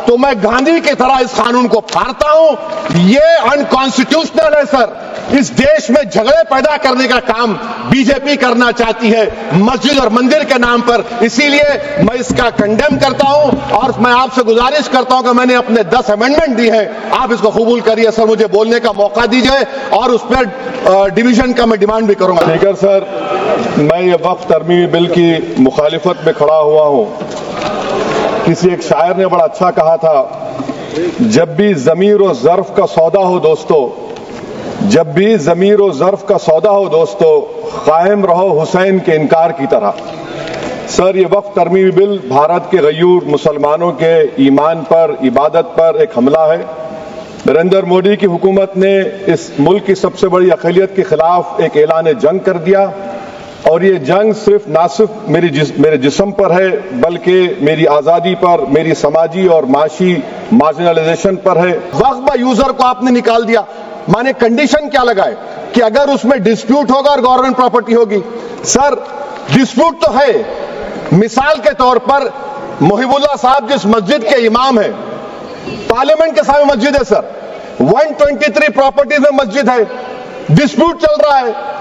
तो मैं गांधी की तरह इस कानून को फाड़ता हूं। ये अनकॉन्स्टिट्यूशनल है सर। इस देश में झगड़े पैदा करने का काम बीजेपी करना चाहती है मस्जिद और मंदिर के नाम पर, इसीलिए मैं इसका कंडेम करता हूं और मैं आपसे गुजारिश करता हूं कि मैंने अपने 10 अमेंडमेंट दी है, आप इसको कबूल करिए सर, मुझे बोलने का मौका दीजिए और उस पर डिवीजन का मैं डिमांड भी करूंगा। स्पीकर सर, मैं ये वक्फ तरमीमी बिल की मुखालिफत में खड़ा हुआ हूं। किसी एक शायर ने बड़ा अच्छा कहा था, जब भी ज़मीर और ज़र्फ का सौदा हो दोस्तों, जब भी ज़मीर और ज़र्फ का सौदा हो दोस्तों, कायम रहो हुसैन के इनकार की तरह। सर, ये वक्फ तरमीमी बिल भारत के गयूर मुसलमानों के ईमान पर, इबादत पर एक हमला है। नरेंद्र मोदी की हुकूमत ने इस मुल्क की सबसे बड़ी अक़लियत के खिलाफ एक ऐलान जंग कर दिया और ये जंग ना सिर्फ मेरे जिस्म पर है, बल्कि मेरी आज़ादी पर, मेरी समाजी और माशी मार्जिनलाइजेशन पर है। वक्फ बाय यूजर को आपने निकाल दिया, माने कंडीशन क्या लगाए कि अगर उसमें डिस्प्यूट होगा और गवर्नमेंट प्रॉपर्टी होगी। सर, डिस्प्यूट तो है। मिसाल के तौर पर मोहिबुल्लाह साहब जिस मस्जिद के इमाम है, पार्लियामेंट के सामने मस्जिद है सर, 123 प्रॉपर्टीज में मस्जिद है, डिस्प्यूट चल रहा है।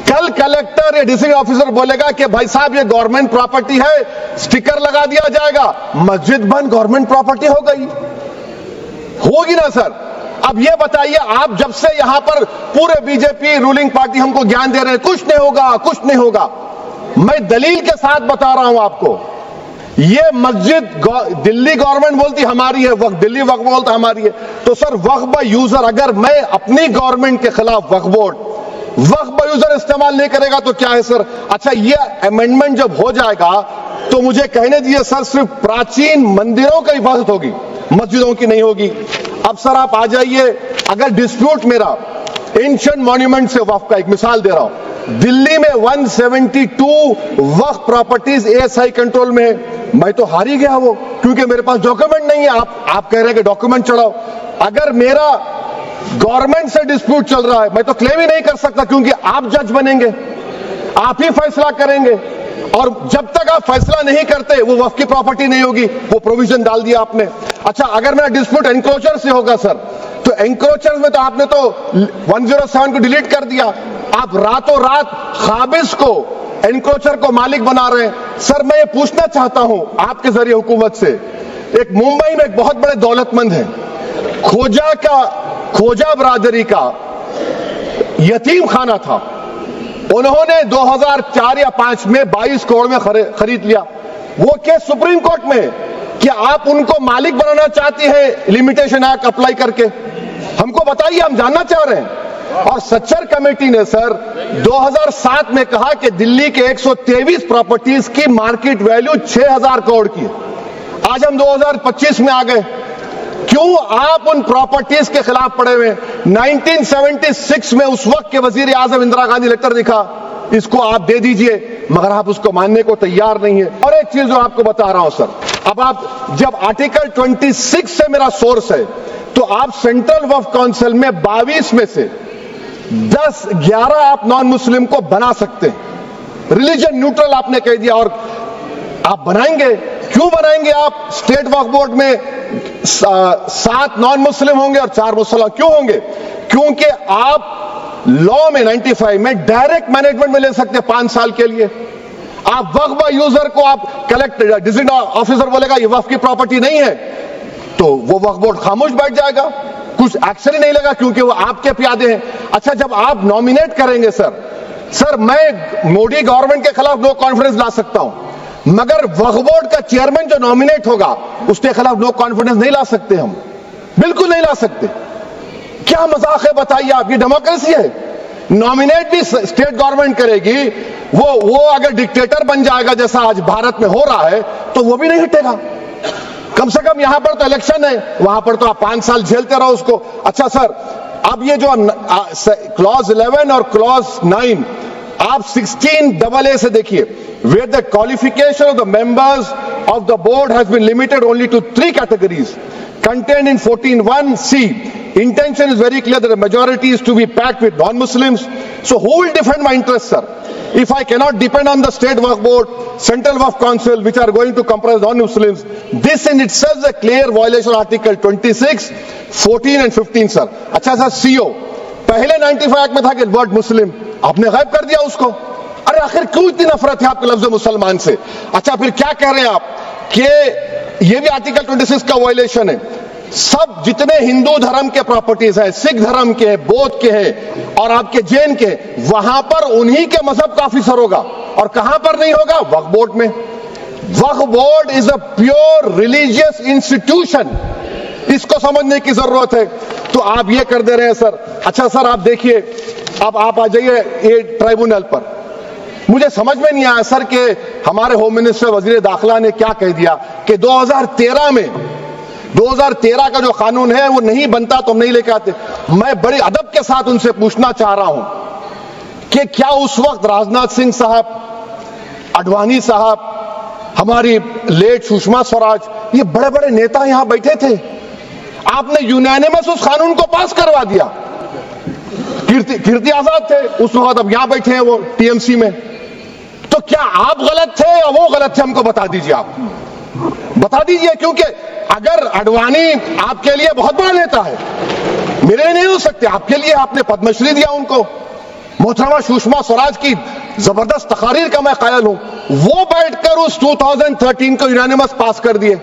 कल कलेक्टर या डिस्ट्रिक्ट ऑफिसर बोलेगा कि भाई साहब ये गवर्नमेंट प्रॉपर्टी है, स्टिकर लगा दिया जाएगा, मस्जिद बंद, गवर्नमेंट प्रॉपर्टी हो गई, होगी ना सर। अब ये बताइए, आप जब से यहां पर पूरे बीजेपी रूलिंग पार्टी हमको ज्ञान दे रहे हैं कुछ नहीं होगा, कुछ नहीं होगा, मैं दलील के साथ बता रहा हूं आपको। ये मस्जिद दिल्ली गवर्नमेंट बोलती हमारी है, वक्फ दिल्ली वक्फ बोलता हमारी है। तो सर, वक्फ बाय यूजर, अगर मैं अपनी गवर्नमेंट के खिलाफ वक्फ बोर्ड वक्फ बाय यूजर इस्तेमाल नहीं करेगा तो क्या है सर? अच्छा, ये अमेंडमेंट जब हो जाएगा तो मुझे कहने दीजिए सर, सिर्फ प्राचीन मंदिरों की इबादत होगी, मस्जिदों की नहीं होगी। अब सर आप आ जाइए, अगर डिस्प्यूट मेरा एंशिएंट मॉन्यूमेंट से वक्फ का, एक मिसाल दे रहा हूं, दिल्ली में 172 वक्फ प्रॉपर्टीज एएसआई कंट्रोल में है, मैं तो हार ही गया वो, क्योंकि मेरे पास डॉक्यूमेंट नहीं है। आप कह रहे हैं कि डॉक्यूमेंट चढ़ाओ। अगर मेरा गवर्नमेंट से डिस्प्यूट चल रहा है, मैं तो क्लेम ही नहीं कर सकता, क्योंकि आप जज बनेंगे, आप ही फैसला करेंगे, और जब तक आप फैसला नहीं करते वो वक्फ की प्रॉपर्टी नहीं होगी। वो प्रोविजन डाल दिया आपने। अच्छा, अगर मेरा डिस्प्यूट एनक्रोचर से होगा सर, तो एनक्रोचर में तो आपने तो 107 को डिलीट कर दिया। आप रातों रात खाबिज को, एनक्रोचर को मालिक बना रहे हैं। सर, मैं ये पूछना चाहता हूं आपके जरिए हुकूमत से, एक मुंबई में एक बहुत बड़े दौलतमंद है, खोजा बरादरी का यतीम खाना था, उन्होंने 2004 या 5 में 22 करोड़ में खरीद लिया। वो केस सुप्रीम कोर्ट में कि आप उनको मालिक बनाना चाहती हैं लिमिटेशन एक्ट अप्लाई करके, हमको बताइए, हम जानना चाह रहे हैं। और सच्चर कमेटी ने सर 2007 में कहा कि दिल्ली के 123 प्रॉपर्टीज की मार्केट वैल्यू 6000 करोड़ की। आज हम 2025 में आ गए, क्यों आप उन प्रॉपर्टीज के खिलाफ पड़े हुए? 1976 में उस वक्त के वजीर आजम इंदिरा गांधी लेटर लिखा, इसको आप दे दीजिए, मगर आप उसको मानने को तैयार नहीं है। और एक चीज जो आपको बता रहा हूं सर, अब आप जब आर्टिकल 26 से मेरा सोर्स है, तो आप सेंट्रल वक्फ काउंसिल में 22 में से 11 आप नॉन मुस्लिम को बना सकते हैं। रिलीजन न्यूट्रल आपने कह दिया, और आप बनाएंगे, क्यों बनाएंगे आप? स्टेट वक्फ बोर्ड में 7 नॉन मुस्लिम होंगे और 4 मुसलमान, क्यों होंगे? क्योंकि आप लॉ में 95 में डायरेक्ट मैनेजमेंट में ले सकते हैं 5 साल के लिए। आप वक्फ बाय यूजर को आप कलेक्टर डिस्ट्रिक्ट ऑफिसर बोलेगा ये वक्फ की प्रॉपर्टी नहीं है, तो वो वक्फ बोर्ड खामोश बैठ जाएगा, कुछ एक्शन ही नहीं लगा, क्योंकि वो आपके प्यादे हैं। अच्छा, जब आप नॉमिनेट करेंगे सर, मैं मोदी गवर्नमेंट के खिलाफ नो कॉन्फिडेंस ला सकता हूं, मगर वक्फ बोर्ड का चेयरमैन जो नॉमिनेट होगा उसके खिलाफ नो कॉन्फिडेंस नहीं ला सकते, हम बिल्कुल नहीं ला सकते। क्या मजाक है बताइए आप? ये डेमोक्रेसी है। नॉमिनेट भी स्टेट गवर्नमेंट करेगी, वो अगर डिक्टेटर बन जाएगा जैसा आज भारत में हो रहा है, तो वो भी नहीं हटेगा। कम से कम यहां पर तो इलेक्शन है, वहां पर तो आप 5 साल झेलते रहो उसको। अच्छा सर, अब ये जो क्लॉज 11 और क्लॉज 9 आप 16AA से देखिए, where the qualification of the members of the board has been limited only to 3 categories contained in 14(1)(c). Intention is very clear that the majority is to be packed with non-Muslims. So who will defend my interests, sir? if I cannot depend on the state waqf board, central waqf council, which are going to comprise non-Muslims, this in itself is a clear violation of Article 26, 14 and 15, sir. अच्छा sir, CO पहले 95 act में था कि word मुस्लिम, आपने गायब कर दिया उसको। अरे आखिर क्यों इतनी नफरत है आपके लफ्ज मुसलमान से? अच्छा, फिर क्या कह रहे हैं आप कि ये भी आर्टिकल 26 का वायलेशन है। सब जितने हिंदू धर्म के प्रॉपर्टीज हैं, सिख धर्म के, बौद्ध के हैं और आपके जैन के, वहां पर उन्हीं के मजहब का ऑफिसर होगा। और कहां पर नहीं होगा? वक्फ बोर्ड में। Waqf board is a pure religious institution, इसको समझने की जरूरत है। तो आप ये कर दे रहे हैं सर। अच्छा सर, आप देखिए, अब आप आ जाइए ये ट्राइब्यूनल पर। मुझे समझ में नहीं आया सर कि हमारे होम मिनिस्टर वजीर दाखिला ने क्या कह दिया कि 2013 का जो कानून है वो नहीं बनता तो हम नहीं लेके आते। मैं बड़े अदब के साथ उनसे पूछना चाह रहा हूं कि क्या उस वक्त राजनाथ सिंह साहब, अडवाणी साहब, हमारी लेट सुषमा स्वराज, ये बड़े बड़े नेता यहां बैठे थे? आपने यूनानिमस उस कानून को पास करवा दिया। कीर्ति आजाद थे उस वक्त, अब यहां बैठे हैं वो टीएमसी में। तो क्या आप गलत थे या वो गलत थे? हमको बता दीजिए, आप बता दीजिए। क्योंकि अगर अडवाणी आपके लिए बहुत बड़ा नेता है, मेरे लिए नहीं हो सकते, आपके लिए आपने पद्मश्री दिया उनको। मोहतरमा सुषमा स्वराज की जबरदस्त तकारीर का मैं कायल हूं, वो बैठकर उस 2013 को यूनानिमस पास कर दिए।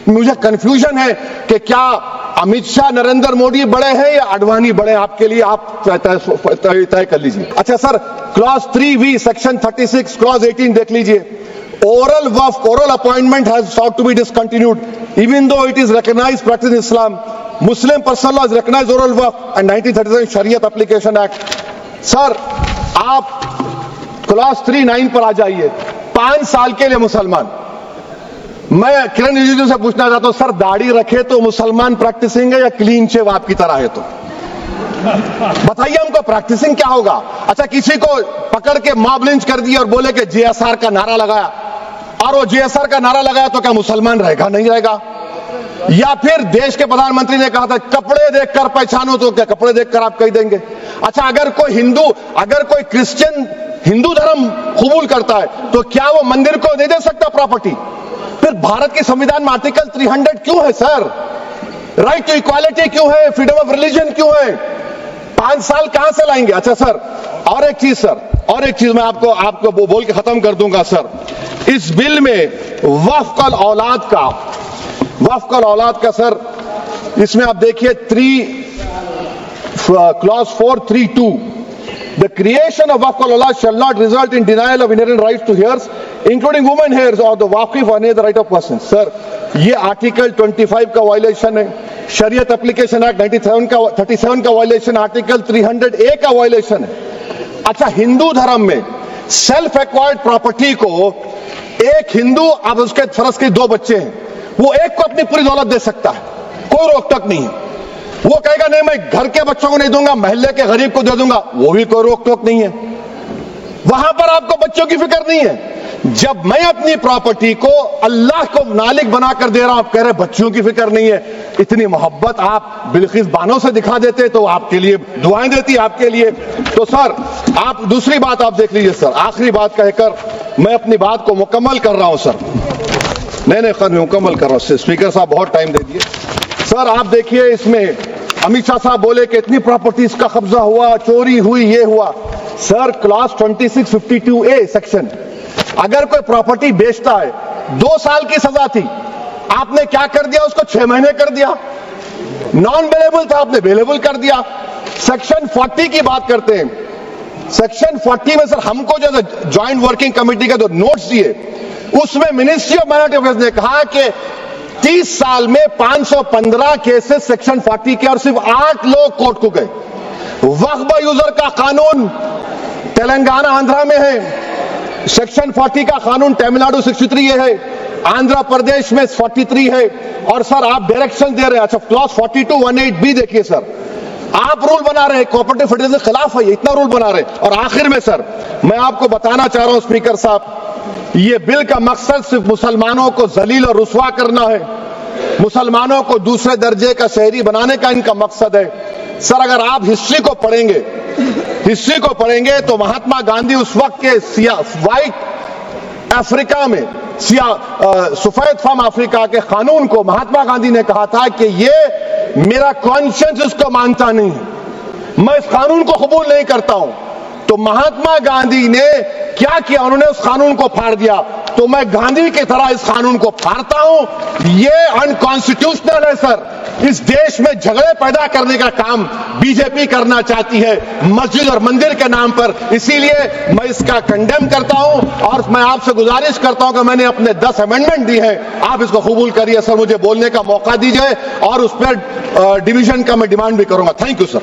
मुझे कंफ्यूजन है कि क्या अमित शाह, नरेंद्र मोदी बड़े हैं या अडवाणी बड़े हैं? आपके लिए आप तय कर लीजिए। अच्छा sir, clause 3V section 36 clause 18 देख लीजिए। Oral waqf, oral appointment has sought to be discontinued, even though it is recognized practice in Islam. Muslim personal law has recognized oral waqf and 1937 Shariat Application Act. Sir, आप clause 3(9) पर आ जाइए। 5 साल के लिए मुसलमान। मैं किरण रिजिजू से पूछना चाहता हूं, सर दाढ़ी रखे तो मुसलमान प्रैक्टिसिंग है या क्लीन शेव आपकी तरह है? तो बताइए हमको, प्रैक्टिसिंग क्या होगा? अच्छा, किसी को पकड़ के मॉब लिंच कर दिया और बोले कि JSR का नारा लगाया, और वो JSR का नारा लगाया तो क्या मुसलमान रहेगा? नहीं रहेगा। या फिर देश के प्रधानमंत्री ने कहा था कपड़े देखकर पहचानो, तो क्या कपड़े देखकर आप कह देंगे? अच्छा, अगर कोई हिंदू, अगर कोई क्रिश्चियन हिंदू धर्म कबूल करता है तो क्या वो मंदिर को दे सकता प्रॉपर्टी? फिर भारत के संविधान में आर्टिकल 300 क्यों है सर? राइट टू इक्वालिटी क्यों है? फ्रीडम ऑफ रिलीजन क्यों है? 5 साल कहां से लाएंगे? अच्छा सर, और एक चीज सर, और एक चीज मैं आपको बोल के खत्म कर दूंगा सर। इस बिल में वक्फ औलाद का सर, इसमें आप देखिए clause 432, the creation of waqf al-awlad shall not result in denial of inherent rights to heirs, including women heirs or the waqif or any other right of person. Sir, ये article 25 का violation है, शरीयत application act 37 का violation, article 300A का violation है। अच्छा, हिंदू धर्म में सेल्फ एक्वायर्ड प्रॉपर्टी को एक हिंदू, अब उसके फर्ज के 2 बच्चे हैं, वो एक को अपनी पूरी दौलत दे सकता है, कोई रोक टोक नहीं है। वो कहेगा नहीं मैं घर के बच्चों को नहीं दूंगा, मोहल्ले के गरीब को दे दूंगा, वो भी कोई रोक टोक नहीं है। वहां पर आपको बच्चों की फिक्र नहीं है। जब मैं अपनी प्रॉपर्टी को अल्लाह को मालिक बनाकर दे रहा हूं, आप कह रहे बच्चों की फिक्र नहीं है। इतनी मोहब्बत आप बिल्किस बानो से दिखा देते तो आपके लिए दुआएं देती आपके लिए। तो सर, आप दूसरी बात आप देख लीजिए सर, आखिरी बात कहकर मैं अपनी बात को मुकम्मल कर रहा हूं सर। नहीं खैर, मैं मुकम्मल कर रहा हूं। स्पीकर साहब बहुत टाइम दे दिए। सर आप देखिए, इसमें अमित शाह साहब बोले कि इतनी प्रॉपर्टीज का कब्जा हुआ, चोरी हुई, ये हुआ। सर, क्लॉज 2652A सेक्शन, अगर कोई प्रॉपर्टी बेचता है 2 साल की सजा थी, आपने क्या कर दिया? उसको 6 महीने कर दिया। नॉन बेलेबल था, आपने बेलेबल कर दिया। सेक्शन 40 की बात करते हैं। सेक्शन 40 में सर हमको जो ज्वाइंट वर्किंग कमेटी का जो नोट्स दिए, उसमें मिनिस्ट्री ऑफ माइनॉरिटी अफेयर्स ने कहा कि 30 साल में 515 केसेस सेक्शन 40 के, और सिर्फ 8 लोग कोर्ट को गए। वक्फ यूजर का कानून तेलंगाना आंध्रा में है, सेक्शन 40 का कानून तमिलनाडु 63 है, आंध्र प्रदेश में 43 है। और सर आप डायरेक्शन दे रहे हैं। अच्छा, क्लॉज 4218B देखिए सर, आप रूल बना रहे हैं, कोऑपरेटिव फेडरलिज्म के खिलाफ है, इतना रूल बना रहे हैं। और आखिर में सर मैं आपको बताना चाह रहा हूं स्पीकर साहब, ये बिल का मकसद सिर्फ मुसलमानों को जलील और रुस्वा करना है, मुसलमानों को दूसरे दर्जे का शहरी बनाने का इनका मकसद है। सर अगर आप हिस्ट्री को पढ़ेंगे हिस्ट्री को पढ़ेंगे तो महात्मा गांधी उस वक्त के व्हाइट अफ्रीका में सफेद फार्म अफ्रीका के कानून को महात्मा गांधी ने कहा था कि ये मेरा कॉन्शियंस इसको मानता नहीं है, मैं इस कानून को कबूल नहीं करता हूं। तो महात्मा गांधी ने क्या किया, उन्होंने उस कानून को फाड़ दिया। तो मैं गांधी की तरह इस कानून को फाड़ता हूं। ये अनकॉन्स्टिट्यूशनल है सर। इस देश में झगड़े पैदा करने का काम बीजेपी करना चाहती है मस्जिद और मंदिर के नाम पर, इसीलिए मैं इसका कंडेम करता हूं और मैं आपसे गुजारिश करता हूं कि मैंने अपने 10 अमेंडमेंट दी हैं, आप इसको कबूल करिए सर, मुझे बोलने का मौका दीजिए और उस पर डिवीजन का मैं डिमांड भी करूंगा। Thank you sir.